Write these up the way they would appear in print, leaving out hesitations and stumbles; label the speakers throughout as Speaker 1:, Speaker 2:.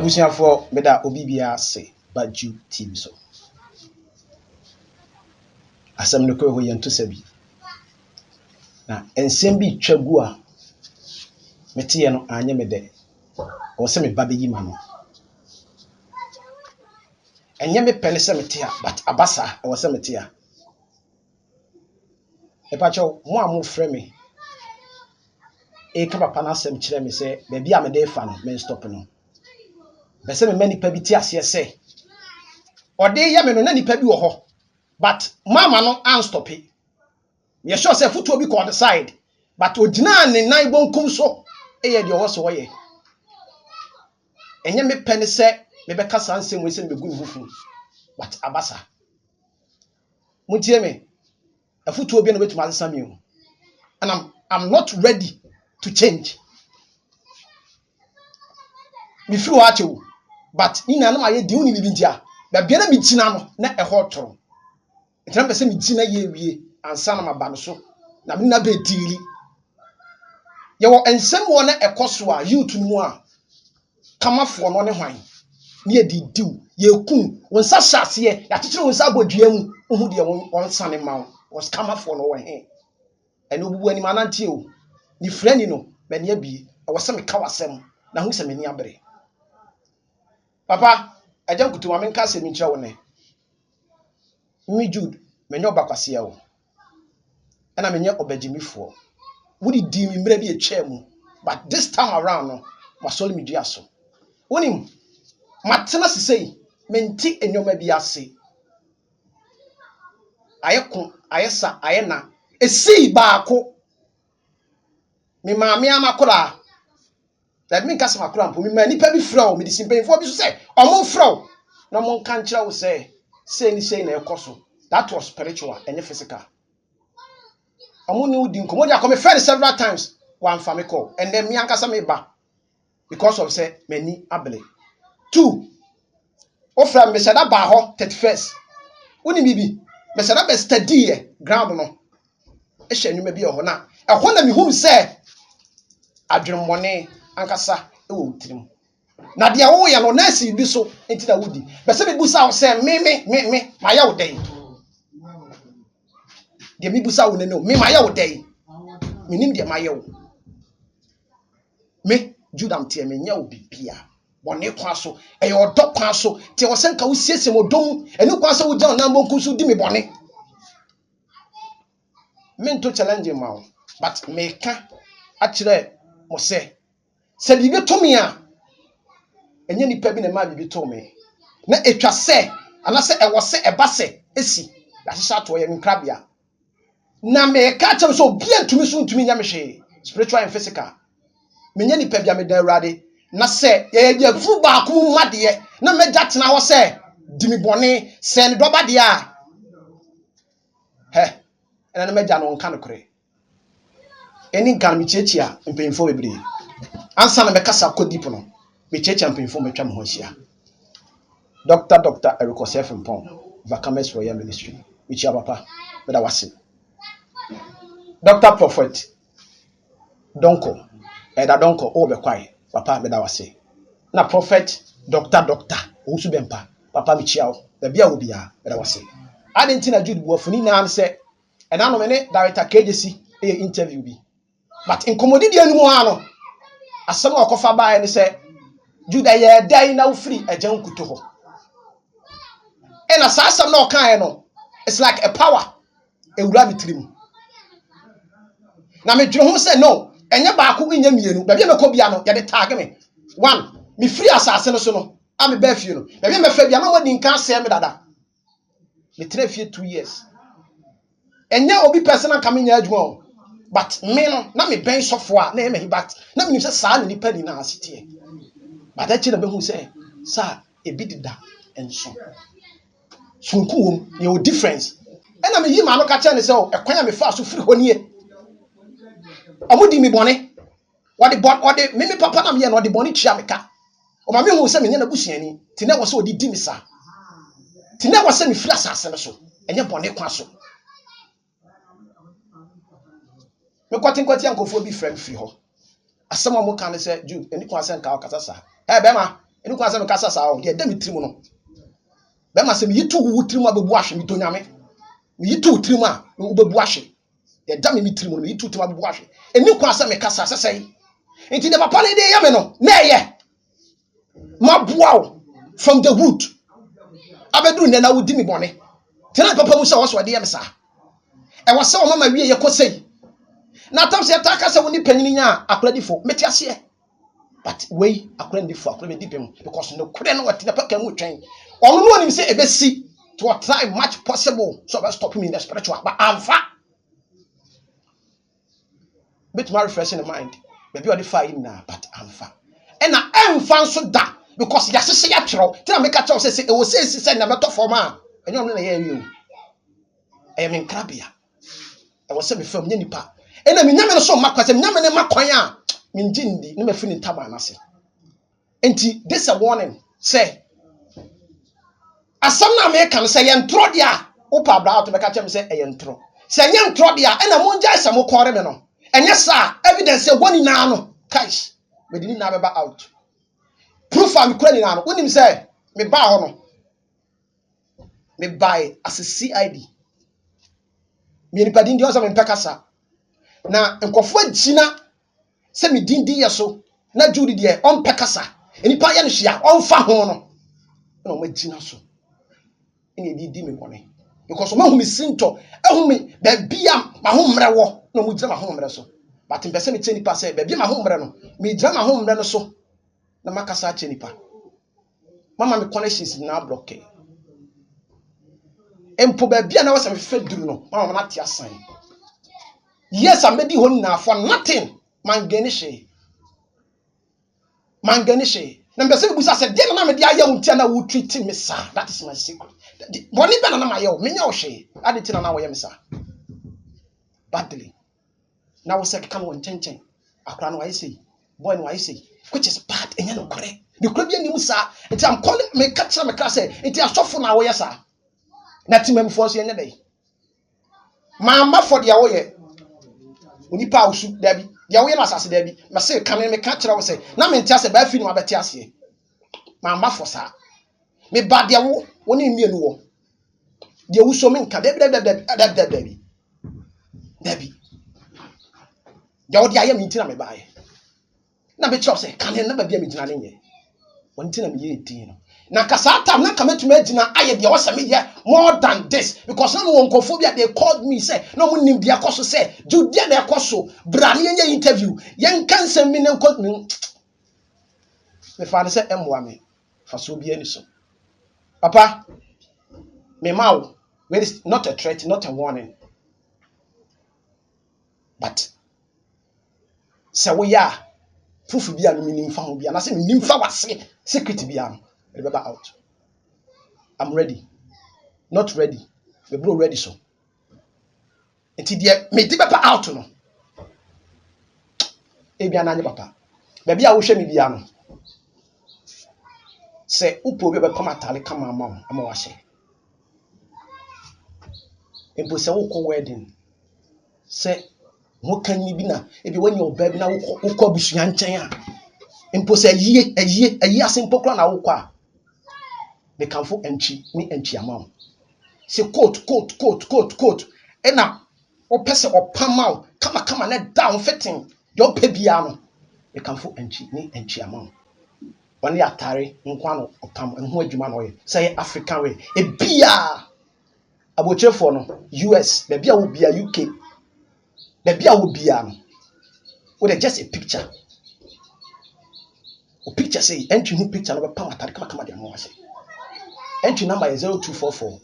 Speaker 1: Abusuafo meda obibia se ba Jude TV so. Asem no ko ho yento sabi. Na ensem bi twagu a mete no anye me de. O se me ba beyi ma no. Enye me pene se mete a but abasa o se mete a. E pa cho mo a mo frɛ me. E ka papa na asem kire me se ba bi a me de fa no me stop no. Be se me mani pa bi ti ase se. Ode ye me no na nipa bi wo ho. But mama no an stop it. You sure say foot be called the side. But ojina ne nan bonkum so eye de wo so wo ye. Enye me pene se me be kasa ansem we se me gu hufu. But abasa. Mutie me. Afutu obi na betuma asesa me o. And I'm not ready to change. Me feel what you. But ina na maye di uni bibi ntia. Ba bia na me gina no na e ho toro. Etra be se me gina ye wie ansa na maba no so. Na me na be dili. Ye wo ensem wo na ekoso a youth mu a kamafo no ne hwan ne didiw ye kun wonsa hyase ye ya kekere wonsa abodua mu ohu de wonsa ne mawo was kamafo no wo he ene obubu ani manante o ni frani no me ne abi wo se me ka wasem na hu se me ni abere papa Agya Nkutor ma me nka se me kire wo ne mi Jude me nyo bakwase ya wo ena me nye obagimifo wudi di mi mra bi etwa mu but this time around no wasol mi dua so wonim matena sesei menti enyoma bi ase ayeko ayesa ayena esi baako me maame amakora that mean kasa makora mpo me ma nipa bi fra o me disimpenfo bi so say omo fra o na mo kan kira wo say ni na ekoso that was spiritual and physical omo ni udi nkomo dia come fair several times one family call and then me ankasa me ba because of say many abele 2 ofra me sada ba ho 31st woni bibi me sada be study e ground no e hye nwuma bi e ho na e ho na me hum say adwemmone ankasa e wo tirim na de wo ye no na si bi so enti na wodi be se me busa wo say me ma ya wo den de me busa wo ne no me ma ya wo den me nim de ma ya wo me Jude am tie me nya wo bibia wone kwa so e yo do kwa so tie wo senka wo siesie mo dom eni kwa so wo gya na mbonku so di me bone me to challenge ma wo but me ka a kire mo se bibi to me a enye nipa bi na ma bibi to me na etwa se ana se e wo se e ba se esi ya hisa to ye nkrabia na me ka chem so bia ntumi so ntumi nya me hwe spiritual and physical me nya nipa bia me da urade na se ye fu ba ku made na me gya tena ho se di mi bone se ne doba de a he na me gya no nka no kore eni nka me chiechia mpemfo bebre ansa na me kasa kodipo no me chiechia mpemfo metwa me ho hia Dr. Eriko Sefempon Vakames Royal Ministry which ya papa me da wase Dr. Prophet Donko Eda Donko o be kwai papa me da wase na Prophet Doctor o su bempa papa me chia o da bia wo bia me da wase adenti na Jude buafuni na an se ena no me ne director KJC interview bi but in commodity anu ho ano asem okofa baa ne se Jude ye dai na ufiri Agya Nkutor ho ena sa asem na okan no it's like a power ewura bitrim na me dwere ho se no enye baako nya mienu ba bia mekọ bia no ya de tag me 1 me free asase no so no am be fie no ba bia me fa bia na wodi nka ase me dada me tre fie 2 years enye obi person nka me nya adwuma but me no na me ben sofo a na e me but na me nim se saa na nipa ni na asete but that na be hu se sa ebi dida enso sunkuwom ye o difference ena me yi ma no ka che ne se o ekwan ya me fa so free honie amudi mi bone wade me papa na me ye no de bone chia me ka o ma me hu se me nya na busuani ti na wo se odi di mi sa ti na wo se me free asase no so enye bone kwa so me kwati ankofo bi frem free ho asem mo kan se Jude eni kwa se nka o kasa sa be ma enu kwa se me kasa sa o de dem tirim no be ma se me yitu wu tirim abebu ahwe me tonyame me yitu tirim a me bebu ahwe de da me tirim no me yitu tirim abebu ahwe enu kwa se me kasa sesei enti de papa ne de ya me no na eye ma boa from the wood abedu ne na wudi me bone tena papa mu se wo so de ya me sa e wo se o mama wie ye kosei na tam se ta ka se woni panyini nya akradifo meti ase but we akradifo akradipem because no kure no what na paka mu twen onu no nim se ebesi to try much possible so be stop me in the spiritual but amfa bit my refresh in the mind maybe what defy na but amfa and na emfa so da because yasese ya twero tena make a say e wo say na beto form a enyo no na ye wi o e me nkrabia e wo say me fam nya nipa ena me nyame no so makwase me nyame ne makwan a me ngindi ne mafini ntaba na se enti this a warning say asam na me kan say yentro dia upa abra to beka chem say yentro say yentro dia ena mo nja asam kore me no enye sa evidence say woni na no kaish me dini na beba out proof am kura ni na no wonim say me ba ho no me buy as a CID me ni padin dio so me pekasa na nkofo agina se me dindi yeso na Jude de on pekasa enipa ye no hia on fa ho no na o magina so eni di me bone because o ma hu me sinto ehu me ba bia ma ho mre wo na mo gira ma ho mre so but mpese me chenipa se ba bia ma ho mre no me gira ma ho mre no so na makasa chenipa mama me connections na block empo ba bia na wo se me fe duru no mama na tia san yes I made you na for nothing manganishe na mbese busa se de na me de aya untia na wo treat me sa that is my secret boni be na ma ye o menya o hwe ade ti na wo ye me sa badly na wo se kan won chenchen akra no why say boy no why say which is bad enya no kore the kore bia ni mu sa it am calling me catch me class say it asofo na wo ye sa na timam fo so ye dey mama for dia wo ye onipa usu dabi ya wo ye na asase dabi ma se kan me ka kira wo se na me ntia se ba fi no abeti ase mama for sa me ba dia wo woni mienu wo dia wo so me nka dabi ya wo dia ye me ntina me ba ye na be chop se kan na ba bia me ntina ne ye won ntina me ye din no na kasa tam na kametuma agina aye dia wo se me ye more than this because na won kophobia they called me say no mo nim dia koso say Jude na koso brani ye interview yen kansem me nko me fa say emwa me fa so bia ni so papa me maw where is not a threat not a warning but say we ya proof bia no nim fa ho bia na say me nim fa wase secret bia no e be out I'm ready not ready we bro ready so enti de me di papa out no e bia na anye papa ba bia wo hwe me bia no se upo be pam atale kama ama wa hye empo se wo ko wedding se wo kan ni bi na e bi wanya oba bi na wo ko busua nchen a empo se ayi asempo kra na wo ko a me kanfo entwi ni entwi ama se coat e na o pese opama kama na down fitting yo pe bia no me kanfo entwi ni entwi ama wani atare nkwa no opam enho adwuma no ye say African way e bia abochefo no US be bia wo bia UK be bia wo bia no with just a picture o picture say entry who picture no be pam atare kama dia no wase entry number is 0244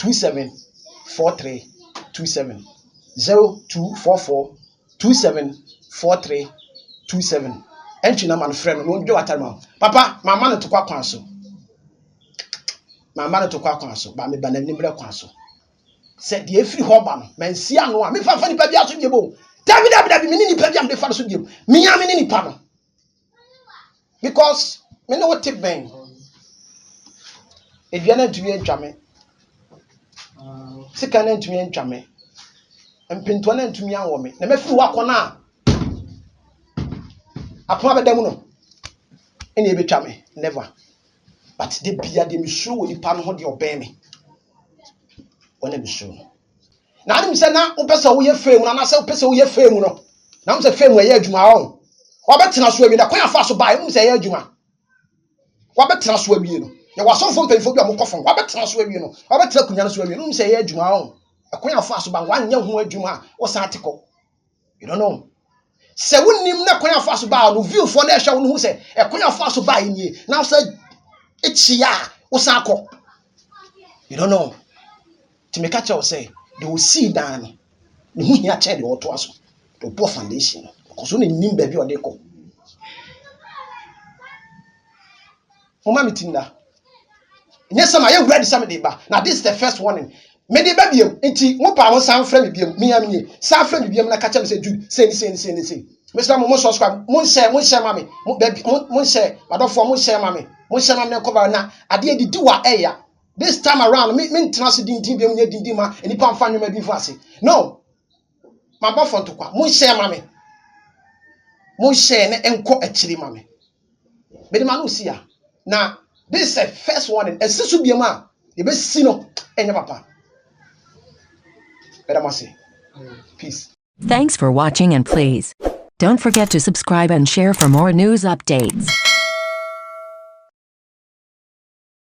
Speaker 1: 274327 0244 274327 entry number no friend no do atare ma papa mama no to kwa kwan so mama no to kwa kwan so ba me ba na nimbre kwan so se de efiri ho ba no mansia no a me fa nipa bia so die bo dabi me ni nipa bia me fa so die me ya me ni nipa no because me no what tip ben e bia na ntumi antwame sika na ntumi antwame mpinto na ntumi anwo me na mafiri wakona akoma bedam no ene ebetwame never. But they be a de show with the pan hold your baby. When they show. Now I'm saying now, person we have fame, and I say person we have fame. No, now I'm saying fame where you are. What better than swimming? That quite fast to buy. I'm saying you are. What better than swimming? You know, you was so from painful. You are from. What better than swimming? You know, what better than swimming? I'm saying you are. A quite fast to buy 1 year who you are. What's article? You don't know. Say when you not quite fast to buy. No view for that show. Who say a quite fast to buy in ye now said. It's ya, Osaa. You don't know. To make a child say, they will see down. The who here check the auto us to poor foundation. Because only nim baby or they call. For my meeting that. Yes, some I am ready some day back. Now this is the first warning. Many baby, it's one power sound friend me and me. Sound friend be like catch up say Jude. Say. Mr. Momo subscribe. Mon share, mommy. Mon share. I don't for mon share, mommy. Mon share, mommy. Cover now. I did do what area. This time around, me trans didn't be ma and you can't find you maybe fancy. No, my buffon to qua. Mon share, mommy. Mon share and co actually, mommy. But the man who see ya. Now, this is the first warning. And since you be a man, you best see no and your papa. But I must say, peace.
Speaker 2: Thanks for watching, and please don't forget to subscribe and share for more news updates.